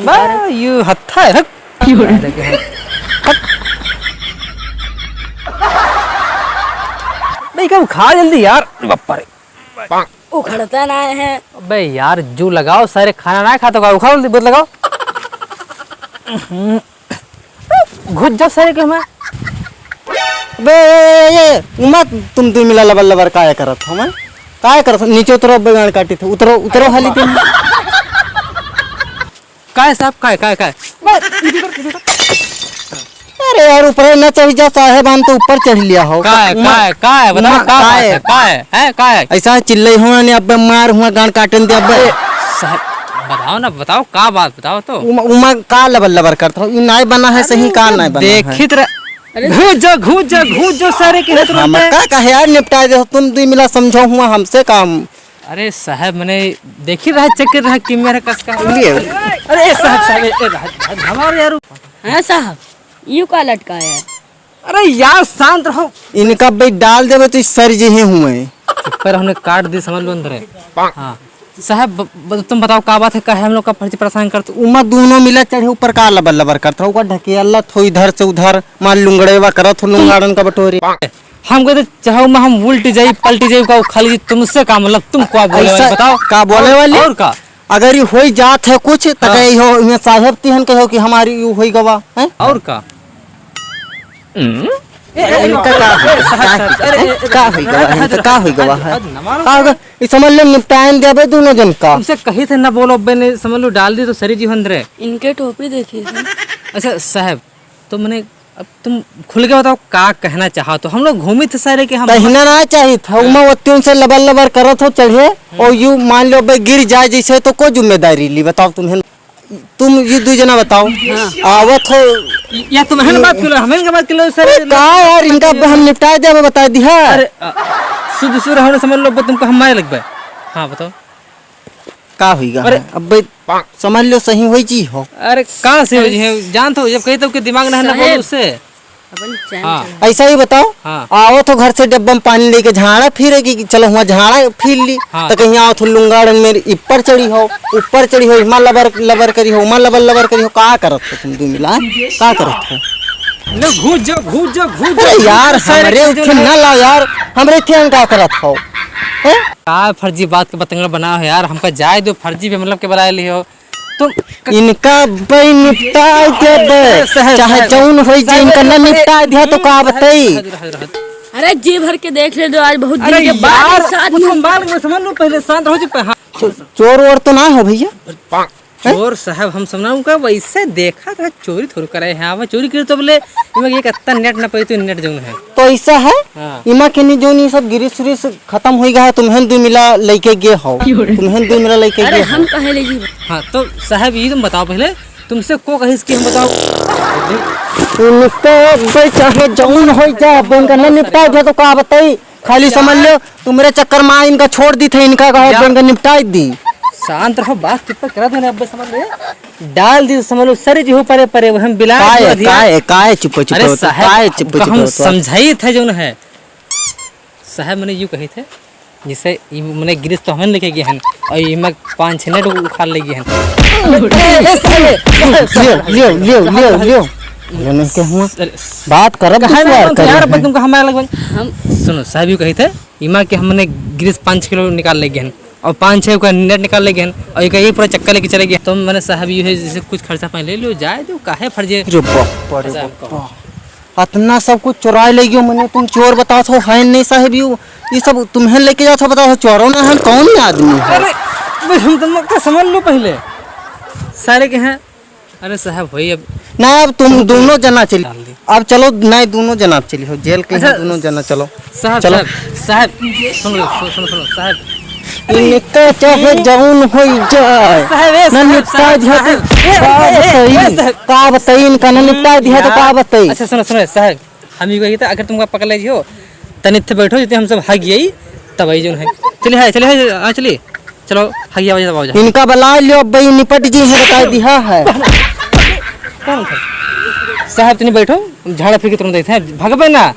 You हत्था है भाई कब खा जल्दी यार बप्पा रे उखड़ता ना है। अबे यार जू लगाओ सारे खाना ना खाता का उखाओ जल्दी बहुत लगाओ घुस जाओ सारे के मैं बे ये उमा तुम दो मिला लबर लबर काय करत हो मैं काय करत नीचे उतरो बेगाड़ काटी थे उतरो उतरो हाली तुम काय साहब काय अरे यार ऊपर न चढ़ जा साहेब हम तो ऊपर चढ़ लिया हो काय बताओ काय ऐसा चिल्लाई हुआ ने अब मार हुआ गाड़ काटन दे अब साहब बताओ ना बताओ का बात बताओ तो उमा का लबर लबर करता हो ये नाय बना है सही का नाय बना देखित घूस जो सारे के हम का यार निपटा दे तुम दो मिला समझो हुआ हमसे काम। अरे साहब मैंने देखी रहा चेक कर रहा कि मेरा कस का अरे साहब हमारे यार हैं साहब यू का लटका है। अरे यार शांत रहो इनका भाई डाल देवे तो सर जी हुए पर हमने काट दी समझ लो अंदर है। हाँ साहब तुम बताओ का बात है का है हम लोग का फर्जी परेशान करते उमा दोनों मिला चढ़े ऊपर का लबर लबर करता होगा ढके अल्लाह थो इधर से उधर मान लुंगड़ेवा करत हो लुंगाड़न का बटोरी हम कहते चाहो मैं हम उल्ट जाई पलटी जाई का खाली तुमसे का मतलब तुम क्या बोले वाले बताओ का बोले वाले और का अगर ये होई जात है कुछ तो कही हो ये साहब तिहन कहो कि हमारी यू होई गवा है और का इनका का होई गवा है तो का होई गवा है का होगा ये समझ ले निपटान देबे दोनों जन का तुमसे कही थे ना बोलो बे ने समझ लो डाल दी तो सरी जी अंदर इनके टोपी देखिए। अच्छा साहब तो मैंने अब तुम खुल के बताओ का कहना चाहा तो हम लोग घूमे थे सारे के हम कहना ना चाहिए था उमा वत्तियों से लबर लबर करत हो चढ़े और यू मान लो बे गिर जाए जैसे तो कोई जिम्मेदारी ली बताओ तुम ये दो जना बताओ आवत हो या तुम हमें बात करो हमें का बात करो सर का यार इनका हम निपटा दे मैं बता दिया अरे शुद्ध सुर होने समझ लो तुमको हम मार लगबे। हाँ बताओ का होईगा अब भाई समझ लो सही होई जी हो। अरे कहां से हो जान तो जब कही तो के दिमाग ना बोलो उससे ऐसा ही बताओ। हाँ। आओ तो घर से डब्बा में पानी लेके झाड़ा फिरे कि चलो हुआ झाड़ा फिर ली। हाँ। तो कहीं आओ तो लुंगाड़न में ऊपर चढ़ी हो हिमा लबर लबर करी हो उमा लबर लबर करी हो का करत हो तुम दो मिला का करत हो लो घूस जाओ अरे यार हमरे उठे ना ला यार हमरे थे का करत हो का फर्जी बात के बतंगड़ बना हो यार हमका जाए दो फर्जी पे मतलब के बना ली हो तुम इनका भाई निपटा के दे चाहे जौन होई जे इनका न निपटा दिया तो का बताई। अरे जी भर के देख ले दो आज बहुत दिन के बाद साथ हम बाल में समझ लो पहले शांत हो जाए। हाँ चोर वोर तो ना हो भैया चोर साहब हम समझाऊं का वैसे देखा था चोरी थोड़ी करे हैं अब चोरी करे तो बोले इमे एक अत्ता नेट ना पे तो नेट जौन है तो ऐसा है। हाँ। इमा के नहीं जो नहीं सब गिरिश उरिश खत्म हो गया है तुम्हें दो मिला लेके गए हो तुम्हें दो मिला लेके अरे गए हम पहले जी। हाँ तो साहब ये तुम बताओ पहले तुमसे को कहिस कि हम बताओ भाई चाहे जौन हो जाए इनका न निपटा दिया तो का बताई खाली समझ लो तुम्हारे चक्कर में इनका छोड़ दी थे इनका कहो इनका निपटा दी। शांत रहो बात कितना करा देने अब समझ ले डाल दी समझ लो सर जी हो परे परे हम बिला काय चुप चुप अरे साहब हम समझाई थे जो है साहब मैंने यूं कही थे जिसे मैंने गिरिश तो हम लेके गए हैं और ये मैं 5-6 नेट उखाड़ ले गए हैं लियो के हुआ बात करब यार तुमको हमारे लगभग हम सुनो साहब यूं कही थे इमा के हमने गिरिश 5 किलो निकाल ले गए हैं और 5-6 का नेट निकाल ले गए और एक पूरा चक्कर लेके चले गए तो मैंने साहब ये है जैसे कुछ खर्चा पानी ले लियो जाए जो काहे फर्जे इतना सब कुछ चुराए ले गयो मैंने तुम चोर बताओ तो है नहीं साहब ये सब तुम्हें लेके जाओ बताओ चोरों ना हम कौन आदमी है। अरे हम तुम समझ लो पहले सारे के हैं। अरे साहब वही अब ना अब तुम दोनों जना चली अब चलो नहीं दोनों जना चली हो जेल के दोनों जना चलो साहब सुनो साहब इनका चाहे जौन हो जाए न निपटा दिया तो का बताई इनका न निपटा दिया तो का बताई। अच्छा सुनो साहब हम ये कही था अगर तुमको पकड़ ले जियो तनिथे बैठो जितने हम सब भाग गई तब आई जो है चलिए चलो भागिया बजे दबाओ इनका बुला लियो भाई निपट जी है बता दिया है साहब तुम बैठो झाड़ा फिर के तुरंत देते हैं भागबे ना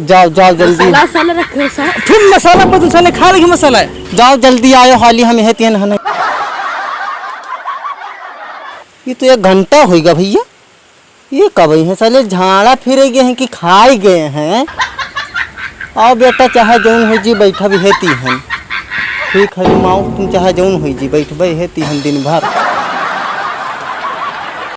जाओ जल्दी मसाला रखो साहब फिर मसाला पर तुमने खा रही मसाला है जाओ जल्दी आयो हाली हम है तीन हने ये तो 1 घंटा होगा भैया। ये कब है साले झाड़ा फिरे गए हैं कि खाए गए हैं। आओ बेटा चाहे जौन हो जी बैठा भी हेती हन। ठीक है माओ तुम चाहे जौन हो जी बैठबे हेती हन दिन भर।